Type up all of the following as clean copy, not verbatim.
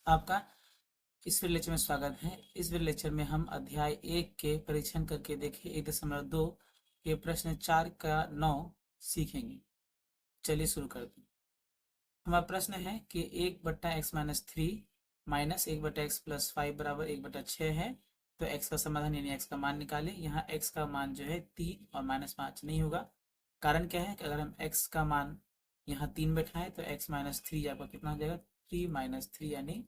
आपका इस video lecture में स्वागत है। इस वीडियो लेक्चर में हम अध्याय 1 के परीक्षण करके देखें 1.2 के प्रश्न 4 का 9 सीखेंगे। चलिए शुरू करते हैं। हमारा प्रश्न है कि 1/x-3 माइनस 1/x+5 बराबर 1/6 है। तो x का समाधान यानी x का मान निकालें। यहाँ x का मान जो है 3 और -5 नहीं होगा। कारण क्या है कि अगर हम x का मान यहाँ 3 बैठाएं तो x-3 आपका कितना हो जाएगा, 3 - 3 यानी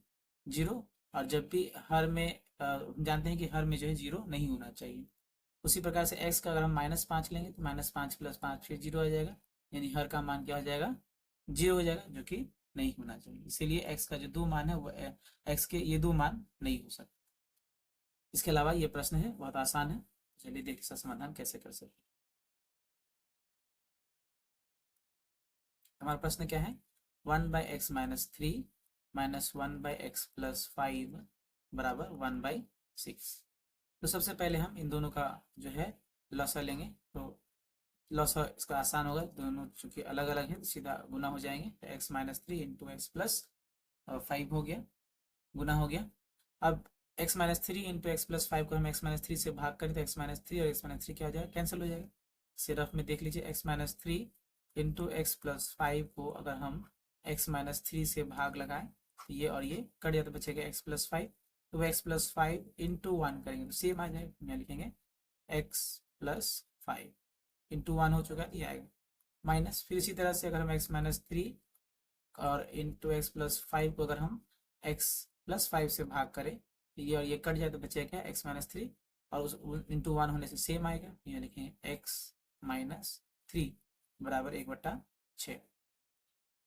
0। और जब भी हर में जानते हैं कि हर में जो है 0 नहीं होना चाहिए। उसी प्रकार से x का अगर हम -5 लेंगे तो -5 + 5 फिर 0 आ जाएगा, यानी हर का मान क्या हो जाएगा, 0 हो जाएगा, जो कि नहीं होना चाहिए। इसीलिए x का जो दो मान है वो x के ये दो मान नहीं हो सकते। इसके अलावा ये प्रश्न है बहुत आसान है। चलिए देखिए इसका समाधान कैसे कर सकते हैं। हमारा प्रश्न क्या है, 1/x-3 माइनस 1/x+5 बराबर 1/6। तो सबसे पहले हम इन दोनों का जो है लॉसा लेंगे। तो लॉसा इसका आसान होगा, दोनों चूंकि अलग अलग है तो सीधा गुना हो जाएंगे। तो x-3 इंटू x+5 हो गया, गुना हो गया। अब x-3 इंटू x+5 को हम x-3 से भाग करें तो x-3 और x-3 क्या हो जाएगा, कैंसिल हो जाएगा। सिर्फ में देख लीजिए, x-3 इंटू x+5 को अगर हम x-3 से भाग लगाएं तो ये और ये कट जाए तो बचेगा x+5। तो x+5 इंटू 1 करेंगे तो सेम आ जाएगा, यहाँ लिखेंगे x+5 इंटू 1 हो चुका है, ये आएगा माइनस। फिर इसी तरह से अगर हम x-3 और इंटू x+5 को अगर हम x+5 से भाग करें तो ये और ये कट जाए तो बचेगा क्या, x-3 और उस इंटू 1 होने से सेम आएगा, यहाँ लिखेंगे x-3 बराबर 1/6।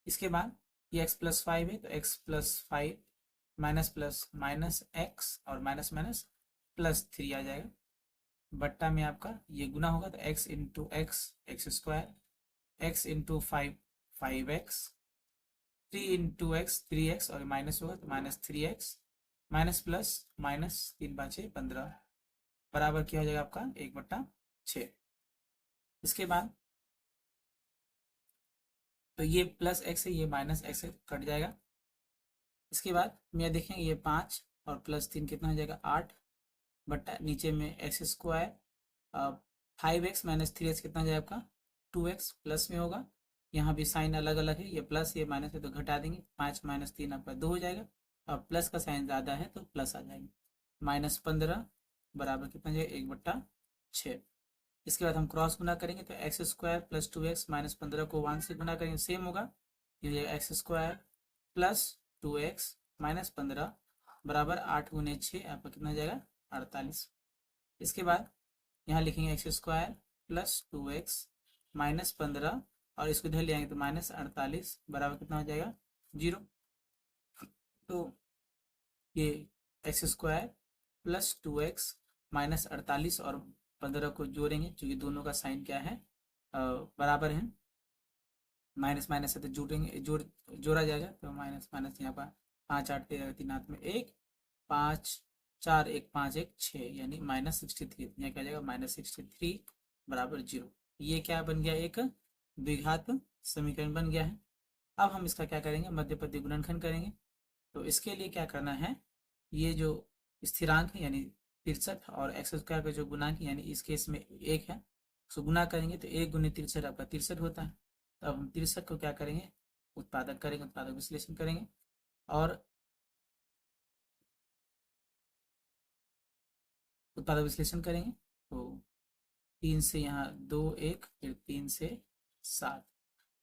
इसके बाद ये x+5 है तो x+5 minus plus minus x और माइनस माइनस +3 आ जाएगा। बट्टा में आपका ये गुना होगा तो x into x x², x into 5 5x, 3 into x 3x और माइनस होगा तो -3x, माइनस प्लस माइनस 3×5 = 15 बराबर क्या हो जाएगा आपका 1/6। इसके बाद तो ये प्लस x है, ये माइनस x है, कट जाएगा। इसके बाद मैं देखेंगे ये 5 और +3 कितना हो जाएगा, 8 बट्टा नीचे में x², 5x माइनस 3x कितना हो जाएगा आपका 2x, प्लस में होगा। यहाँ भी साइन अलग अलग है, ये प्लस ये माइनस है तो घटा देंगे, 5 - 3 आपका 2 हो जाएगा और प्लस का साइन ज़्यादा है तो प्लस आ जाएगा। -15 बराबर कितना जाएगा 1/6। इसके बाद हम क्रॉस गुना करेंगे तो x² + 2x -15 को 1 से गुना करेंगे सेम होगा, ये हो जाएगा x² + 2x -15 बराबर 8 × 6 आपका कितना हो जाएगा 48। इसके बाद यहाँ लिखेंगे x² + 2x -15 और इसको इधर ले आएंगे तो -48 बराबर कितना हो जाएगा 0। तो ये x² + 2x -48 और 15 को जोड़ेंगे, क्योंकि दोनों का साइन क्या है, बराबर है। माइनस माइनस से तो जोड़ेंगे, जोड़ा जाएगा तो माइनस माइनस यहाँ पर 5 8 13 3 हाथ में 1, 5 4 1 5 1 6 यानी -63। यहाँ क्या जाएगा -63 बराबर 0। ये क्या बन गया, एक द्विघात समीकरण बन गया है। अब हम इसका क्या करेंगे, मध्य पद गुणनखंड करेंगे। तो इसके लिए क्या करना है, ये जो स्थिरांक है यानी 63 और x² का जो गुणांक यानी इस केस में 1 है, उसको गुना करेंगे तो 1 × 63 आपका 63 होता है। तो अब हम 63 को क्या करेंगे, उत्पादक करेंगे, उत्पादक विश्लेषण करेंगे और उत्पादक विश्लेषण करेंगे तो 3 से यहाँ 2 1 फिर 3 से 7।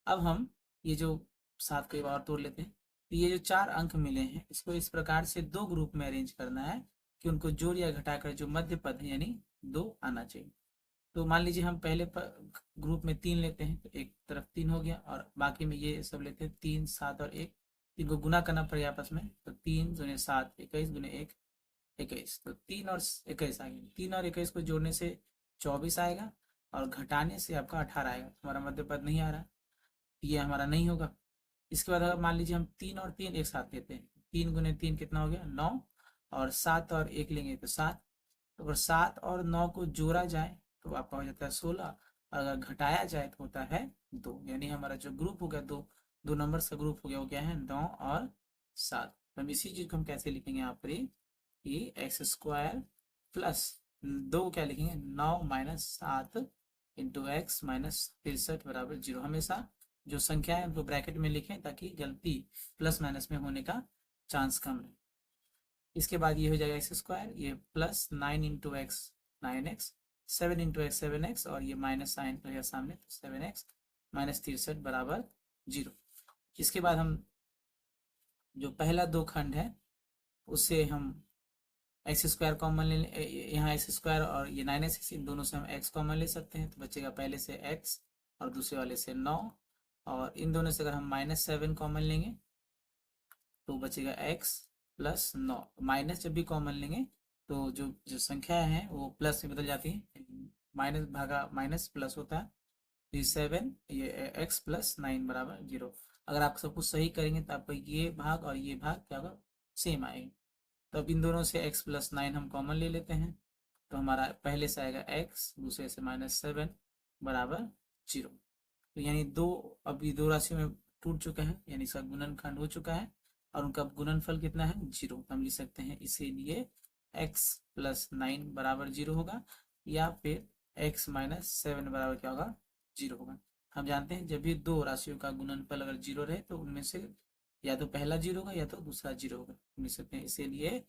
अब हम ये जो 7 को एक और तोड़ लेते हैं। तो ये जो 4 अंक मिले हैं इसको इस प्रकार से 2 ग्रुप में अरेंज करना है कि उनको जोड़ या घटाकर जो मध्य पद है यानी 2 आना चाहिए। तो मान लीजिए हम पहले ग्रुप में 3 लेते हैं तो एक तरफ 3 हो गया और बाकी में ये सब लेते हैं 3 7 और 1, इनको गुना करना पड़ेगा आपस में। तो 3 × 7 21 × 1 21, तो 3 और 21 आ गया। 3 और 21 को जोड़ने से 24 आएगा और घटाने से आपका 18 आएगा। हमारा मध्य पद नहीं आ रहा, ये हमारा नहीं होगा। इसके बाद अगर मान लीजिए हम 3 और 3 एक साथ लेते हैं, 3 × 3 कितना हो गया 9 और 7 और 1 लेंगे तो 7। तो अगर 7 और 9 को जोड़ा जाए तो आपका हो जाता है 16, अगर घटाया जाए तो होता है 2, यानी हमारा जो ग्रुप हो गया 2 नंबर्स का ग्रुप हो गया वो क्या है 9 और 7। तो हम इसी चीज को हम कैसे लिखेंगे यहाँ पर कि एक्स स्क्वायर प्लस 2 क्या लिखेंगे 9 माइनस 7 इंटू एक्स माइनस 63 बराबर 0। हमेशा जो संख्या है उनको ब्रैकेट में लिखें ताकि गलती प्लस माइनस में होने का चांस कम रहे। इसके बाद ये हो जाएगा एक्स स्क्वायर, ये plus 9 into x 9x, 7 into x 7x, और ये माइनस साइन रहेगा सामने तो 7x माइनस 63 बराबर 0। इसके बाद हम जो पहला दो खंड है उससे हम एक्स स्क्वायर कॉमन ले, यहाँ एक्स स्क्वायर और ये 9x, इन दोनों से हम x कॉमन ले सकते हैं तो बचेगा पहले से x और दूसरे वाले से 9, और इन दोनों से अगर हम -7 कॉमन लेंगे तो बचेगा x प्लस 9। माइनस जब भी कॉमन लेंगे तो जो जो संख्या है वो प्लस में बदल जाती है, माइनस भागा माइनस प्लस होता है, ये 7 ये x प्लस 9 बराबर 0। अगर आप सब कुछ सही करेंगे तो आपको ये भाग और ये भाग क्या होगा सेम आएगा। तो अब इन दोनों से x प्लस 9 हम कॉमन ले लेते हैं तो हमारा पहले से आएगा x, दूसरे से -7 बराबर 0। तो यानी अभी दो राशियों में टूट चुका है, यानी इसका गुणनखंड हो चुका है और उनका गुणनफल कितना है 0। हम लिख सकते हैं इसीलिए x प्लस 9 बराबर 0 होगा, या फिर x माइनस 7 बराबर क्या होगा 0 होगा। हम जानते हैं जब भी दो राशियों का गुणनफल अगर 0 रहे तो उनमें से या तो पहला 0 होगा या तो दूसरा 0 होगा, लिख सकते हैं। इसीलिए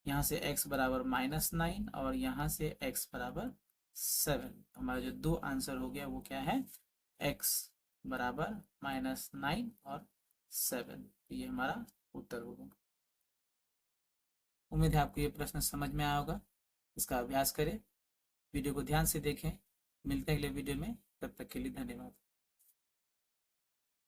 यहाँ से x बराबर -9 और यहाँ से x बराबर 7। हमारा जो दो आंसर हो गया वो क्या है x बराबर -9 और 7, ये हमारा उत्तर होगा। उम्मीद है आपको ये प्रश्न समझ में आया होगा। इसका अभ्यास करें, वीडियो को ध्यान से देखें। मिलते हैं अगले वीडियो में, तब तक के लिए धन्यवाद।